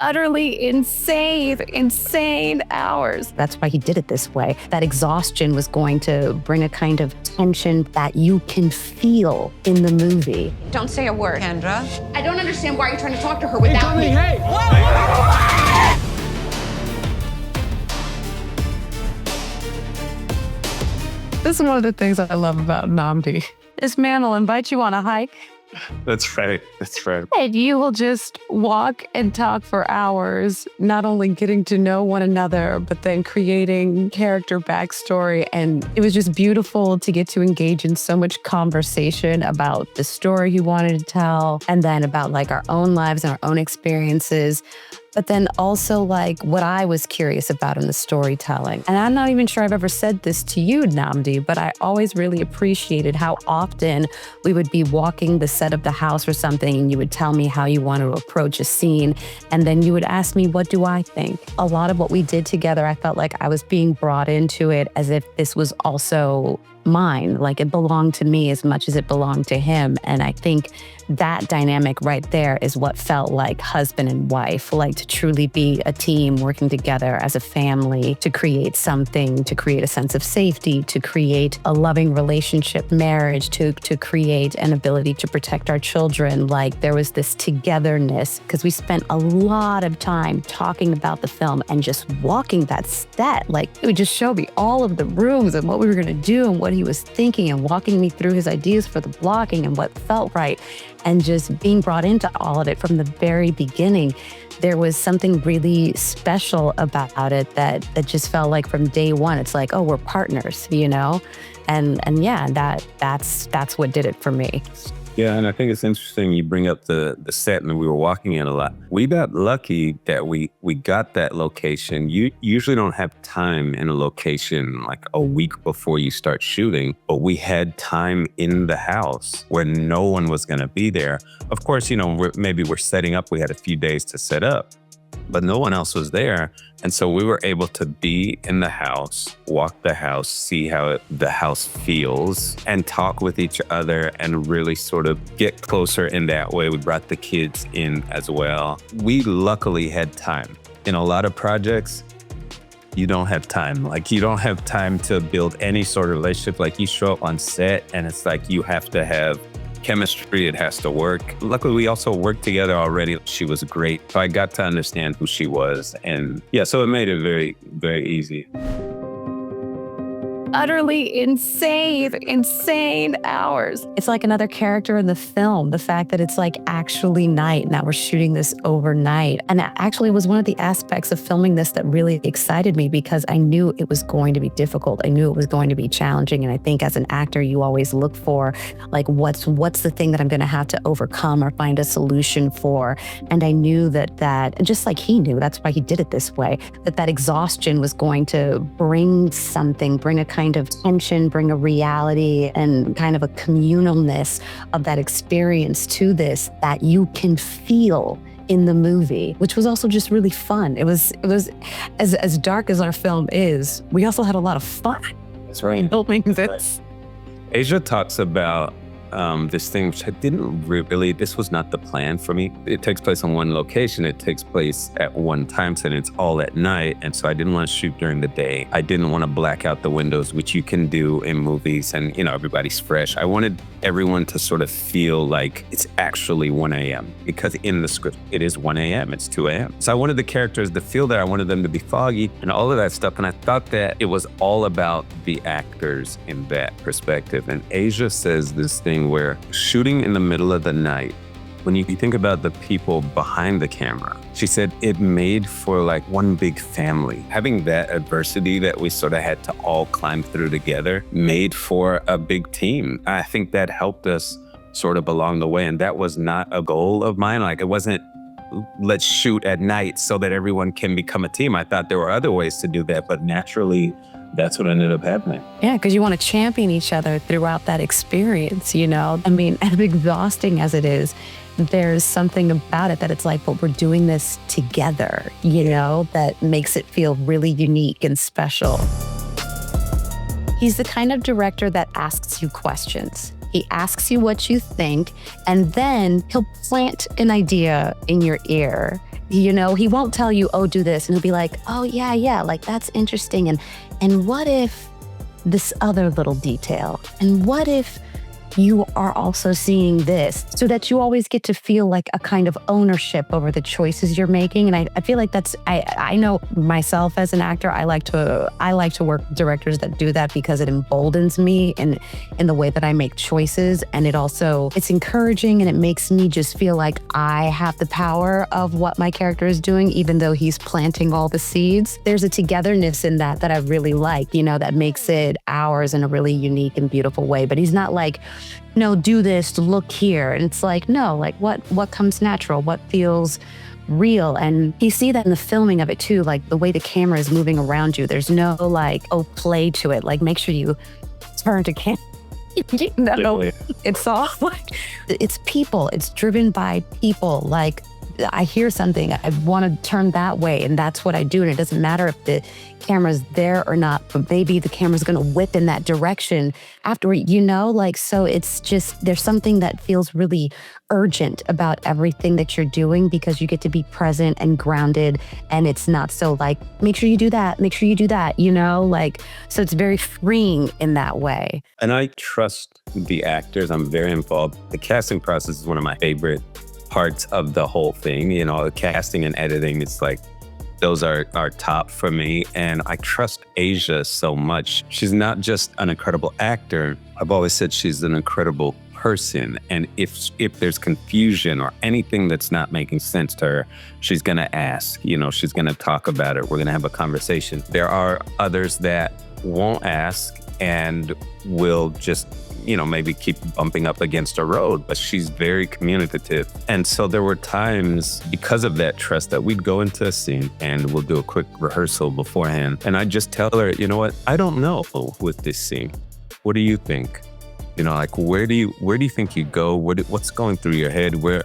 utterly insane hours. That's why he did it this way. That exhaustion was going to bring a kind of tension that you can feel in the movie. Don't say a word. Kendra? I don't understand why you're trying to talk to her without me. Hey! This is one of the things I love about Nnamdi. This man will invite you on a hike. That's right. That's right. And you will just walk and talk for hours, not only getting to know one another, but then creating character backstory. And it was just beautiful to get to engage in so much conversation about the story he wanted to tell, and then about like our own lives and our own experiences. But then also like what I was curious about in the storytelling. And I'm not even sure I've ever said this to you, Nnamdi, but I always really appreciated how often we would be walking the set of the house or something and you would tell me how you want to approach a scene. And then you would ask me, what do I think? A lot of what we did together, I felt like I was being brought into it as if this was also mine, like it belonged to me as much as it belonged to him. And I think that dynamic right there is what felt like husband and wife, like to truly be a team working together as a family to create something, to create a sense of safety, to create a loving relationship, marriage, to create an ability to protect our children. Like there was this togetherness because we spent a lot of time talking about the film and just walking that set. Like it would just show me all of the rooms and what we were going to do and what he was thinking and walking me through his ideas for the blocking and what felt right. And just being brought into all of it from the very beginning, there was something really special about it that just felt like from day one, it's like, oh, we're partners, you know? And yeah, that's what did it for me. Yeah, and I think it's interesting you bring up the set and we were walking in a lot. We got lucky that we got that location. You usually don't have time in a location like a week before you start shooting, but we had time in the house where no one was going to be there. Of course, you know, maybe we're setting up. We had a few days to set up, but no one else was there. And so we were able to be in the house, walk the house, see how the house feels, and talk with each other and really sort of get closer in that way. We brought the kids in as well. We luckily had time. In a lot of projects, you don't have time. Like you don't have time to build any sort of relationship. Like you show up on set and it's like you have to have chemistry, it has to work. Luckily, we also worked together already. She was great. So I got to understand who she was. And yeah, so it made it very, very easy. Utterly insane hours. It's like another character in the film. The fact that it's like actually night. Now we're shooting this overnight. And that actually was one of the aspects of filming this that really excited me because I knew it was going to be difficult. I knew it was going to be challenging. And I think as an actor, you always look for like, what's the thing that I'm going to have to overcome or find a solution for. And I knew that just like he knew, that's why he did it this way, that exhaustion was going to bring a kind of tension, bring a reality and kind of a communalness of that experience to this that you can feel in the movie, which was also just really fun. It was as dark as our film is, we also had a lot of fun. That's right. Filming this. Aja talks about this thing, which I didn't really, this was not the plan for me. It takes place on one location. It takes place at one time, and it's all at night. And so I didn't want to shoot during the day. I didn't want to black out the windows, which you can do in movies and, you know, everybody's fresh. I wanted everyone to sort of feel like it's actually 1 a.m. because in the script, it is 1 a.m., it's 2 a.m. So I wanted the characters to feel that. I wanted them to be foggy and all of that stuff. And I thought that it was all about the actors in that perspective. And Aja says this thing where shooting in the middle of the night, when you think about the people behind the camera, she said it made for like one big family. Having that adversity that we sort of had to all climb through together made for a big team. I think that helped us sort of along the way. And that was not a goal of mine. Like it wasn't, let's shoot at night so that everyone can become a team. I thought there were other ways to do that, but naturally, that's what ended up happening. Yeah, because you want to champion each other throughout that experience, you know? I mean, as exhausting as it is, there's something about it that it's like, but we're doing this together, you know, that makes it feel really unique and special. He's the kind of director that asks you questions. He asks you what you think, and then he'll plant an idea in your ear. He won't tell you, oh, do this. And he'll be like, oh, yeah, like that's interesting. And what if this other little detail? And what if you are also seeing this, so that you always get to feel like a kind of ownership over the choices you're making. And I feel like I know myself as an actor, I like to work with directors that do that because it emboldens me in the way that I make choices. And it's encouraging, and it makes me just feel like I have the power of what my character is doing, even though he's planting all the seeds. There's a togetherness in that I really like, that makes it ours in a really unique and beautiful way. But he's not like, no, do this, look here. And it's like, no, like what comes natural, what feels real. And you see that in the filming of it too, like the way the camera is moving around you. There's no like, oh, play to it. Like make sure you turn to camera. No, it's all like, it's people. It's driven by people. Like I hear something, I want to turn that way, and that's what I do. And it doesn't matter if the camera's there or not, but maybe the camera's going to whip in that direction afterward, so it's just, there's something that feels really urgent about everything that you're doing, because you get to be present and grounded, and it's not so like, make sure you do that, so it's very freeing in that way. And I trust the actors. I'm very involved. The casting process is one of my favorite parts of the whole thing. The casting and editing, it's like, those are top for me. And I trust Aja so much. She's not just an incredible actor. I've always said she's an incredible person. And if there's confusion or anything that's not making sense to her, she's going to ask, she's going to talk about it. We're going to have a conversation. There are others that won't ask and will just maybe keep bumping up against a road, but she's very communicative. And so there were times, because of that trust, that we'd go into a scene and we'll do a quick rehearsal beforehand. And I'd just tell her, you know what, I don't know with this scene. What do you think? Like, where do you think you go? What's going through your head? Where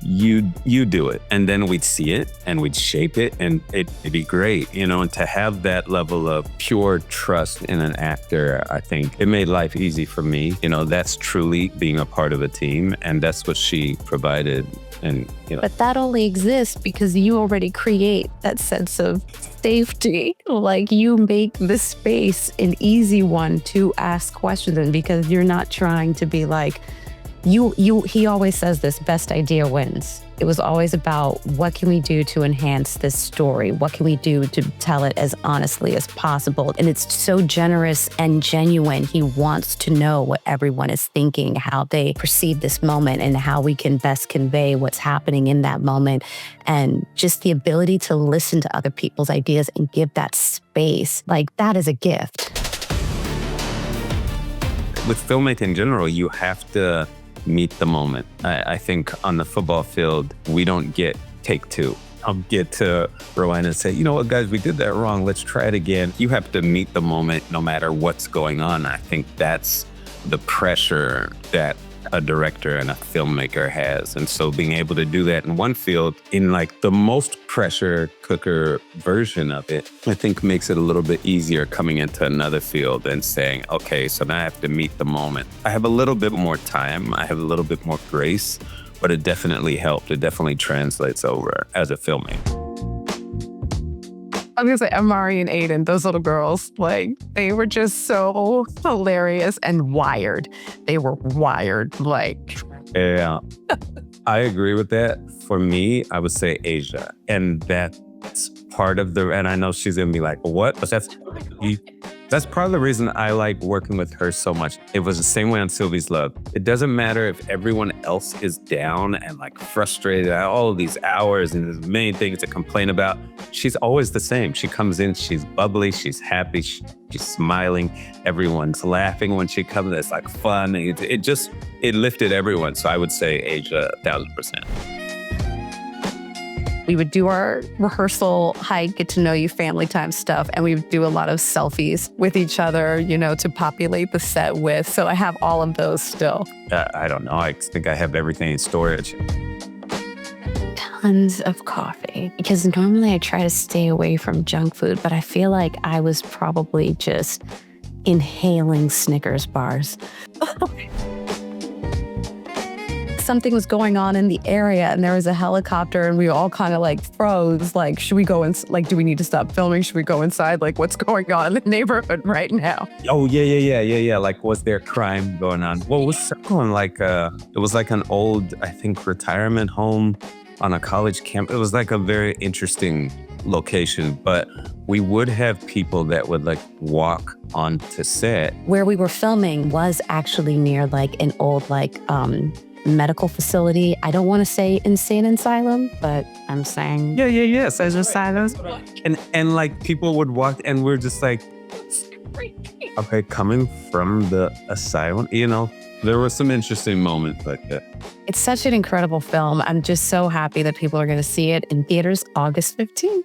you do it. And then we'd see it and we'd shape it, and it'd be great, and to have that level of pure trust in an actor, I think it made life easy for me. That's truly being a part of a team, and that's what she provided. And But that only exists because you already create that sense of safety. Like you make the space an easy one to ask questions in, because you're not trying to be like, he always says this, best idea wins. It was always about, what can we do to enhance this story? What can we do to tell it as honestly as possible? And it's so generous and genuine. He wants to know what everyone is thinking, how they perceive this moment, and how we can best convey what's happening in that moment. And just the ability to listen to other people's ideas and give that space, like that is a gift. With filmmaking in general, you have to meet the moment. I think on the football field, we don't get take two. I'll get to rewind and say, you know what, guys, we did that wrong. Let's try it again. You have to meet the moment no matter what's going on. I think that's the pressure that a director and a filmmaker has. And so being able to do that in one field, in like the most pressure cooker version of it, I think makes it a little bit easier coming into another field and saying, okay, so now I have to meet the moment. I have a little bit more time. I have a little bit more grace, but it definitely helped. It definitely translates over as a filmmaker. I was gonna say, Amari and Aiden, those little girls, like they were just so hilarious and wired. They were wired, like. Yeah, I agree with that. For me, I would say Aja, and that's part of and I know she's gonna be like, what? But that's part of the reason I like working with her so much. It was the same way on Sylvie's Love. It doesn't matter if everyone else is down and like frustrated at all of these hours and there's many things to complain about. She's always the same. She comes in, she's bubbly, she's happy, she's smiling. Everyone's laughing when she comes. It's like fun. It lifted everyone. So I would say Aja, 1000%. We would do our rehearsal hike, get to know you family time stuff, and we would do a lot of selfies with each other, to populate the set with. So I have all of those still. I don't know. I think I have everything in storage. Tons of coffee, because normally I try to stay away from junk food, but I feel like I was probably just inhaling Snickers bars. something was going on in the area and there was a helicopter and we all kind of like froze. Like, should we go in? Like, do we need to stop filming? Should we go inside? Like, what's going on in the neighborhood right now? Oh, yeah. Like, was there crime going on? Well, it was going like, it was like an old, I think, retirement home on a college camp. It was like a very interesting location, but we would have people that would like walk onto set. Where we were filming was actually near like an old like medical facility. I don't want to say insane asylum, but I'm saying Yeah. So just silence. And like people would walk and we're just like, okay, coming from the asylum, you know, there were some interesting moments like that. It's such an incredible film. I'm just so happy that people are going to see it in theaters August 15th.